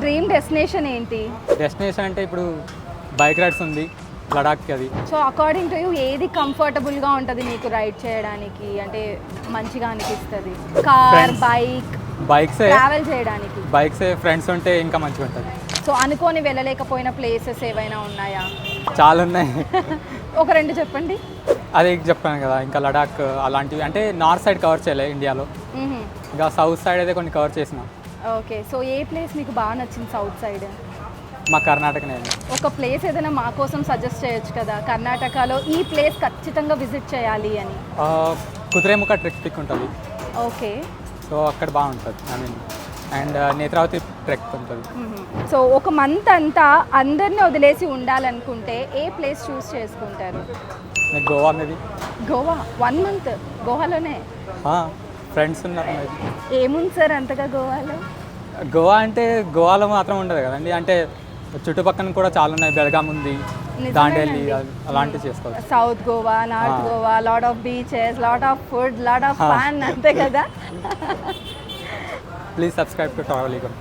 Dream destination ఏంటి? Destination అంటే ఇప్పుడు బైక్ రైడ్స్ ఉంది లడాఖ్కి. అది సో అకార్డింగ్ టు యూ ఏది కంఫర్టబుల్గా ఉంటుంది మీకు రైడ్ చేయడానికి, అంటే మంచిగా అనిపిస్తుంది? కార్, బైక్, బైక్సే ట్రావెల్ చేయడానికి? బైక్సే. ఫ్రెండ్స్ ఉంటే ఇంకా మంచిగా ఉంటుంది. సో అనుకోని వెళ్ళలేకపోయిన ప్లేసెస్ ఏవైనా ఉన్నాయా? చాలా ఉన్నాయి. ఒక రెండు చెప్పండి. అదే చెప్పాను కదా, ఇంకా లడాక్ అలాంటివి అంటే నార్త్ సైడ్ కవర్ చేయలే ఇండియాలో. ఇంకా సౌత్ సైడ్ అయితే కొన్ని కవర్ చేసిన. ఓకే, సో ఏ ప్లేస్ మీకు బాగా నచ్చింది సౌత్ సైడ్? మా కర్ణాటకనే. ఒక ప్లేస్ ఏదైనా మా కోసం సజెస్ట్ చేయొచ్చు కదా, కర్ణాటకలో ఈ ప్లేస్ ఖచ్చితంగా విజిట్ చేయాలి అని. కుద్రేముఖ ట్రెక్ పిక్ ఉంటుంది. ఓకే, సో అక్కడ బాగుంటుంది. I mean and Netravati trek ఉంటుంది. సో ఒక మంత్ అంతా అందరిని వదిలేసి ఉండాలనుకుంటే ఏ ప్లేస్ చూస్ చేసుకుంటారు? గోవా మేబీ. గోవా 1 month గోవాలోనే? ఫ్రెండ్స్ ఉన్నారు. ఏముంది సార్ అంతగా గోవాలో? గోవా అంటే గోవాలో మాత్రం ఉండదు కదండి, అంటే చుట్టుపక్కల కూడా చాలా ఉన్నాయి. బెల్గాం ఉంది, దాండేలి, అలాంటివి చేసుకోవచ్చు. South Goa, north Goa, lot of beaches, lot of food, lot of fun, అంతే కదా? Please subscribe to travel eagle.